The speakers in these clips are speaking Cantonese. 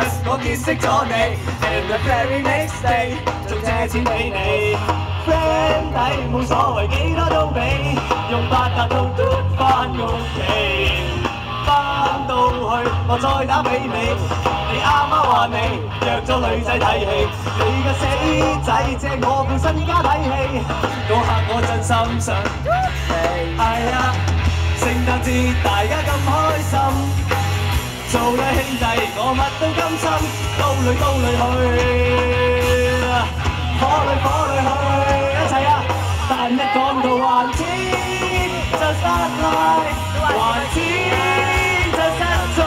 Christmas 我結識咗你 ，and the very next day 仲借錢俾你。friend 底冇所謂幾多都俾，用8達到嘟返屋企。返到去我再打俾你，你啱啱話你約咗女仔睇戲，你個死仔借我副身家睇戲，嗰刻我真心想係啊，聖誕節大家咁開心。做咗兄弟，我乜都甘心，刀裏去，火裏去，一齊啊！但一講到還錢就失禮，還錢就失足，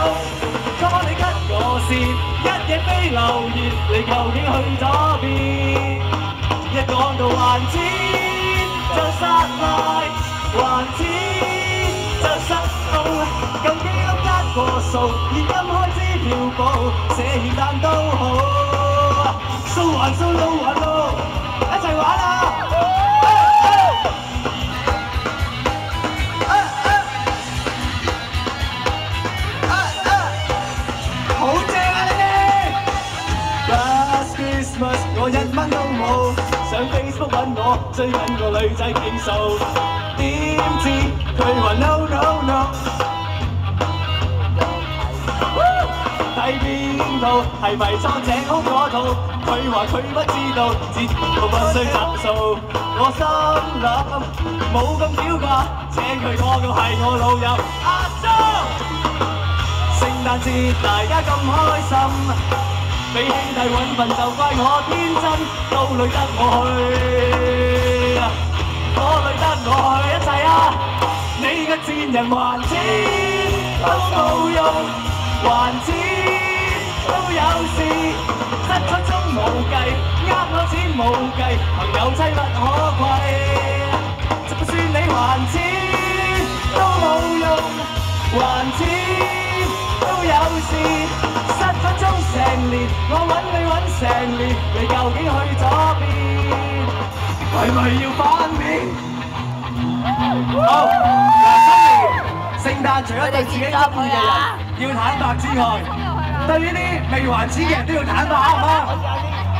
初你跟我試，一夜飛流言，你究竟去咗邊？一講到還錢就失禮，還錢就失蹤，究竟個數，現金開支票簿，寫現單都好，數還數，路還路，一齊玩啊！好正啊你哋 ！Last Christmas 我1蚊都冇，上 Facebook 揾我，追緊個女仔傾訴，點知佢話 no no no。睇邊套係咪蒼井空嗰套？佢話佢不知道，節目不需集數。我心諗冇咁屌啩，請佢嗰個係我老友阿張。聖誕節大家咁開心，俾兄弟揾份就怪我天真，都累得我去，我累得我去，一齊啊！你個賤人還錢都冇用，還錢。都有事，失咗蹤冇計，我錢冇計，朋友妻不可貴。就算你還錢都冇用，還錢都有事，失咗蹤成年，我揾你揾成年，你究竟去咗邊？係咪要反面？好，嗱，新年聖誕除咗對自己中意嘅人要坦白之外，對呢啲未還錢嘅人都要坦白，啱唔啱？